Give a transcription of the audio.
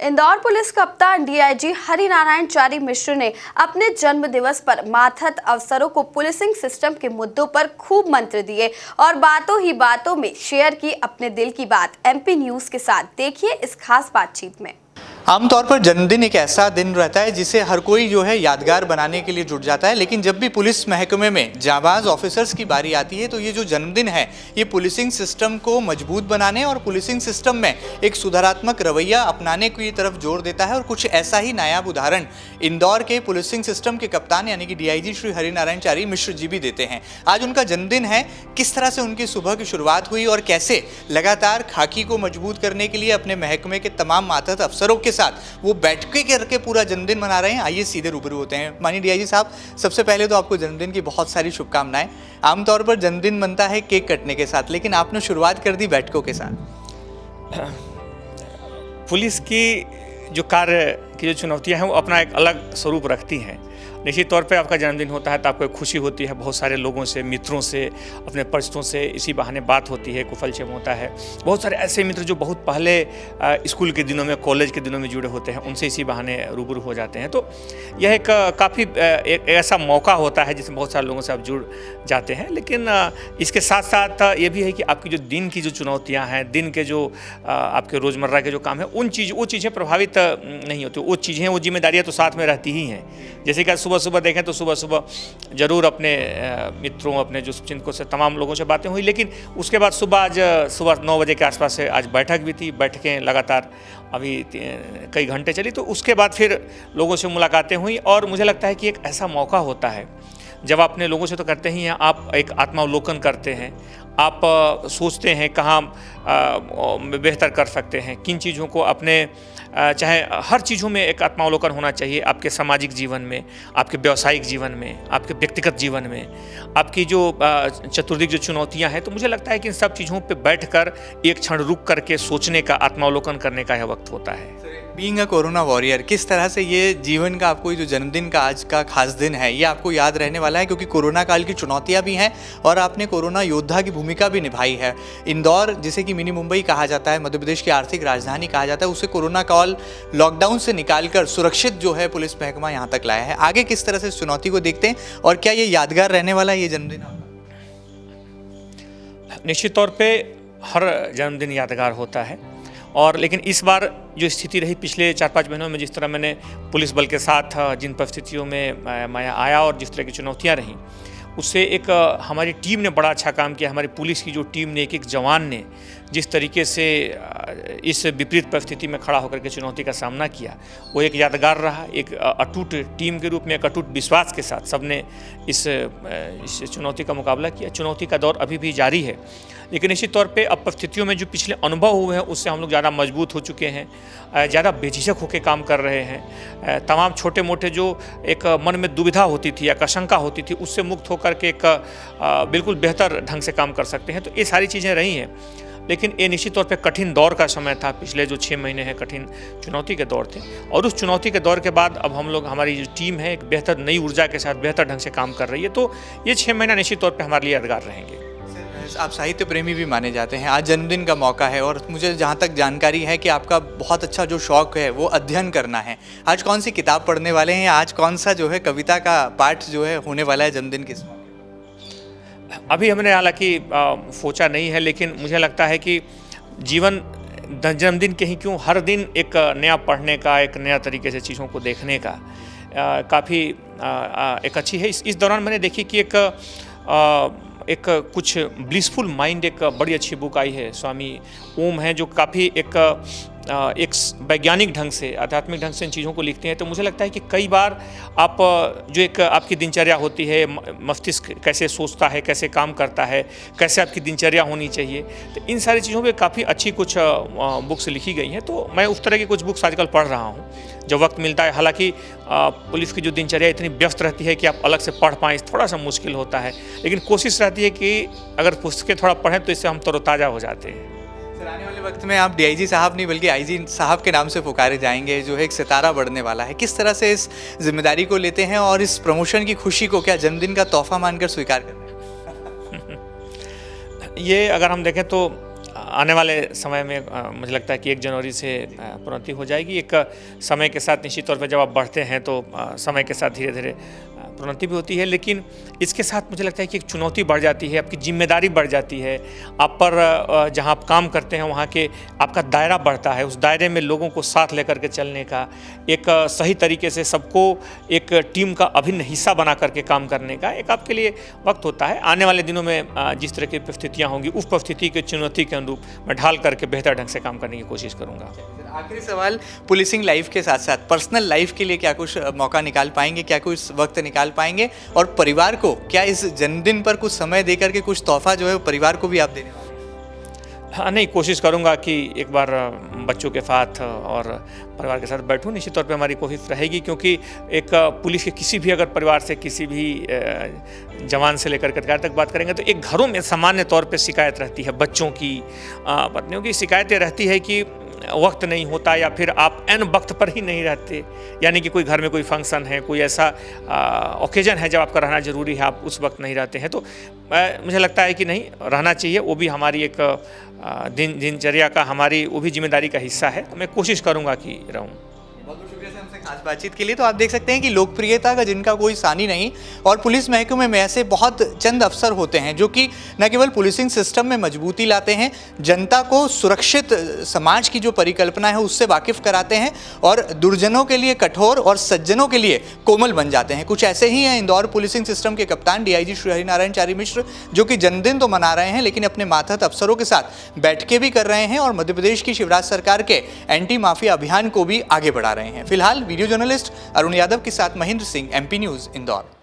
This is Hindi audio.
इंदौर पुलिस कप्तान डीआईजी हरिनारायण चारी मिश्र ने अपने जन्म दिवस पर मातहत अफसरों को पुलिसिंग सिस्टम के मुद्दों पर खूब मंत्र दिए और बातों ही बातों में शेयर की अपने दिल की बात। एमपी न्यूज के साथ देखिए इस खास बातचीत में। आमतौर पर जन्मदिन एक ऐसा दिन रहता है जिसे हर कोई जो है यादगार बनाने के लिए जुट जाता है, लेकिन जब भी पुलिस महकमे में जाबाज ऑफिसर्स की बारी आती है तो ये जो जन्मदिन है ये पुलिसिंग सिस्टम को मजबूत बनाने और पुलिसिंग सिस्टम में एक सुधारात्मक रवैया अपनाने की तरफ जोर देता है। और कुछ ऐसा ही नायाब उदाहरण इंदौर के पुलिसिंग सिस्टम के कप्तान यानी कि डीआईजी श्री हरिनारायण चारी मिश्र जी भी देते हैं। आज उनका जन्मदिन है। किस तरह से उनकी सुबह की शुरुआत हुई और कैसे लगातार खाकी को मजबूत करने के लिए अपने महकमे के तमाम मातहत अफसरों के साथ वो बैठ के करके पूरा जन्मदिन मना रहे हैं, आइए सीधे रूबरू होते हैं। माननीय डीआईजी साहब, सबसे पहले तो आपको जन्मदिन की बहुत सारी शुभकामनाएं। आमतौर पर जन्मदिन बनता है केक कटने के साथ, लेकिन आपने शुरुआत कर दी बैठकों के साथ। पुलिस की जो कार्य की जो चुनौतियां हैं वो अपना एक अलग स्वरूप रखती हैं। निश्चित तौर पे आपका जन्मदिन होता है तो आपको एक खुशी होती है, बहुत सारे लोगों से, मित्रों से, अपने परिचितों से इसी बहाने बात होती है, कुफलक्षेम होता है। बहुत सारे ऐसे मित्र जो बहुत पहले स्कूल के दिनों में, कॉलेज के दिनों में जुड़े होते हैं, उनसे इसी बहाने रूबरू हो जाते हैं। तो यह एक काफ़ी एक ऐसा मौका होता है जिसमें बहुत सारे लोगों से आप जुड़ जाते हैं। लेकिन इसके साथ साथ ये भी है कि आपकी जो दिन की जो चुनौतियाँ हैं, दिन के जो आपके रोज़मर्रा के जो काम है, वो चीज़ें प्रभावित नहीं होती। वो चीज़ें, वो जिम्मेदारियाँ तो साथ में रहती ही हैं। जैसे कि सुबह सुबह देखें तो सुबह सुबह ज़रूर अपने मित्रों, अपने जो शुभचिंतकों से, तमाम लोगों से बातें हुई। लेकिन उसके बाद सुबह 9 बजे के आसपास से आज बैठक भी थी। बैठकें लगातार अभी कई घंटे चली। तो उसके बाद फिर लोगों से मुलाकातें हुई और मुझे लगता है कि एक ऐसा मौका होता है जब आप अपने लोगों से तो करते ही हैं, आप एक आत्मावलोकन करते हैं, आप सोचते हैं कहाँ बेहतर कर सकते हैं, किन चीज़ों को अपने, चाहे हर चीज़ों में एक आत्मावलोकन होना चाहिए। आपके सामाजिक जीवन में, आपके व्यावसायिक जीवन में, आपके व्यक्तिगत जीवन में, आपकी जो चतुर्दिक जो चुनौतियां हैं। तो मुझे लगता है कि इन सब चीज़ों पे बैठकर एक क्षण रुक करके सोचने का, आत्मावलोकन करने का यह वक्त होता है। बीइंग अ कोरोना वॉरियर, किस तरह से ये जीवन का आपको जो जन्मदिन का आज का खास दिन है ये आपको याद रहने वाला है, क्योंकि कोरोना काल की चुनौतियां भी हैं और आपने कोरोना योद्धा की भूमिका भी निभाई है। इंदौर, जिसे कि मिनी मुंबई कहा जाता है, मध्य प्रदेश की आर्थिक राजधानी कहा जाता है, उसे कोरोना काल लॉकडाउन से निकालकर सुरक्षित जो है पुलिस महकमा यहाँ तक लाया है। आगे किस तरह से इस चुनौती को देखते हैं और क्या ये यादगार रहने वाला है ये जन्मदिन आपका? निश्चित तौर पर हर जन्मदिन यादगार होता है। और लेकिन इस बार जो स्थिति रही पिछले 4-5 महीनों में, जिस तरह मैंने पुलिस बल के साथ जिन परिस्थितियों में मैं आया और जिस तरह की चुनौतियां रहीं, उससे एक हमारी टीम ने बड़ा अच्छा काम किया। हमारी पुलिस की जो टीम ने, एक जवान ने जिस तरीके से इस विपरीत परिस्थिति में खड़ा होकर के चुनौती का सामना किया, वो एक यादगार रहा। एक अटूट टीम के रूप में, एक अटूट विश्वास के साथ सबने इस चुनौती का मुकाबला किया। चुनौती का दौर अभी भी जारी है, लेकिन निश्चित तौर पे अब परिस्थितियों में जो पिछले अनुभव हुए हैं उससे हम लोग ज़्यादा मजबूत हो चुके हैं, ज़्यादा बेझिझक होकर काम कर रहे हैं। तमाम छोटे मोटे जो एक मन में दुविधा होती थी या आशंका होती थी, उससे मुक्त होकर के एक बिल्कुल बेहतर ढंग से काम कर सकते हैं। तो ये सारी चीज़ें रही हैं। लेकिन ये निश्चित तौर पे कठिन दौर का समय था। पिछले जो 6 महीने हैं कठिन चुनौती के दौर थे, और उस चुनौती के दौर के बाद अब हम लोग, हमारी जो टीम है, एक बेहतर नई ऊर्जा के साथ बेहतर ढंग से काम कर रही है। तो ये 6 महीना निश्चित तौर पे हमारे लिए यादगार रहेंगे। आप साहित्य प्रेमी भी माने जाते हैं, आज जन्मदिन का मौका है और मुझे जहाँ तक जानकारी है कि आपका बहुत अच्छा जो शौक़ है वो अध्ययन करना है। आज कौन सी किताब पढ़ने वाले हैं? आज कौन सा जो है कविता का पाठ जो है होने वाला है जन्मदिन के समय? अभी हमने हालांकि सोचा नहीं है, लेकिन मुझे लगता है कि जीवन जन्मदिन के ही क्यों, हर दिन एक नया पढ़ने का, एक नया तरीके से चीज़ों को देखने का काफ़ी एक अच्छी है। इस दौरान मैंने देखी कि एक कुछ ब्लिसफुल माइंड, एक बड़ी अच्छी बुक आई है, स्वामी ओम है, जो काफ़ी एक वैज्ञानिक ढंग से, आध्यात्मिक ढंग से इन चीज़ों को लिखते हैं। तो मुझे लगता है कि कई बार आप जो एक आपकी दिनचर्या होती है, मस्तिष्क कैसे सोचता है, कैसे काम करता है, कैसे आपकी दिनचर्या होनी चाहिए, तो इन सारी चीज़ों पे काफ़ी अच्छी कुछ बुक्स लिखी गई हैं। तो मैं उस तरह की कुछ बुक्स आजकल पढ़ रहा हूँ जब वक्त मिलता है। हालांकि पुलिस की जो दिनचर्या इतनी व्यस्त रहती है कि आप अलग से पढ़ पाएँ, थोड़ा सा मुश्किल होता है, लेकिन कोशिश रहती है कि अगर पुस्तकें थोड़ा पढ़ें तो इससे हम तरोताज़ा हो जाते हैं। सर, आने वाले वक्त में आप डीआईजी साहब नहीं बल्कि आईजी साहब के नाम से पुकारे जाएंगे, जो है एक सितारा बढ़ने वाला है। किस तरह से इस जिम्मेदारी को लेते हैं और इस प्रमोशन की खुशी को क्या जन्मदिन का तोहफा मानकर स्वीकार करते हैं? ये अगर हम देखें तो आने वाले समय में मुझे लगता है कि 1 जनवरी से प्रोन्नति हो जाएगी। एक समय के साथ निश्चित तौर पे जब आप बढ़ते हैं तो समय के साथ धीरे धीरे प्रोन्नति भी होती है, लेकिन इसके साथ मुझे लगता है कि एक चुनौती बढ़ जाती है, आपकी जिम्मेदारी बढ़ जाती है। आप पर जहाँ आप काम करते हैं वहाँ के आपका दायरा बढ़ता है, उस दायरे में लोगों को साथ लेकर के चलने का, एक सही तरीके से सबको एक टीम का अभिन्न हिस्सा बना करके काम करने का एक आपके लिए वक्त होता है। आने वाले दिनों में जिस तरह की परिस्थितियाँ होंगी उस परिस्थिति के चुनौती के अनुरूप मैं ढाल करके बेहतर ढंग से काम करने की कोशिश करूँगा। आखिरी सवाल, पुलिसिंग लाइफ के साथ साथ पर्सनल लाइफ के लिए क्या कुछ मौका निकाल पाएंगे, क्या कुछ वक्त निकाल पाएंगे, और परिवार को क्या इस जन्मदिन पर कुछ समय देकर के कुछ तोहफा जो है वो परिवार को भी आप देने वाले हैं? हाँ, नहीं, कोशिश करूँगा कि एक बार बच्चों के साथ और परिवार के साथ बैठूं। निश्चित तौर पे हमारी कोशिश रहेगी, क्योंकि एक पुलिस के किसी भी अगर परिवार से किसी भी जवान से लेकर अधिकारी तक बात करेंगे तो एक घरों में सामान्य तौर पे शिकायत रहती है, बच्चों की, पत्नियों की शिकायतें रहती है कि वक्त नहीं होता या फिर आप एन वक्त पर ही नहीं रहते, यानी कि कोई घर में कोई फंक्शन है, कोई ऐसा ओकेजन है जब आपका रहना ज़रूरी है, आप उस वक्त नहीं रहते हैं। तो मुझे लगता है कि नहीं, रहना चाहिए, वो भी हमारी एक दिनचर्या का, हमारी वो भी जिम्मेदारी का हिस्सा है। तो मैं कोशिश करूँगा कि रहूँ। बहुत बहुत शुक्रिया सर हमसे खास बातचीत के लिए। तो आप देख सकते हैं कि लोकप्रियता का जिनका कोई सानी नहीं, और पुलिस महकमे में ऐसे बहुत चंद अफसर होते हैं जो कि न केवल पुलिसिंग सिस्टम में मजबूती लाते हैं, जनता को सुरक्षित समाज की जो परिकल्पना है उससे वाकिफ कराते हैं, और दुर्जनों के लिए कठोर और सज्जनों के लिए कोमल बन जाते हैं। कुछ ऐसे ही हैं इंदौर पुलिसिंग सिस्टम के कप्तान DIG श्री हरिनारायण चारी मिश्र, जो कि जन्मदिन तो मना रहे हैं लेकिन अपने मातहत अफसरों के साथ बैठकें भी कर रहे हैं और मध्य प्रदेश की शिवराज सरकार के एंटी माफिया अभियान को भी आगे बढ़ा रहे हैं। फिलहाल वीडियो जर्नलिस्ट अरुण यादव के साथ महेंद्र सिंह, MP न्यूज़, इंदौर।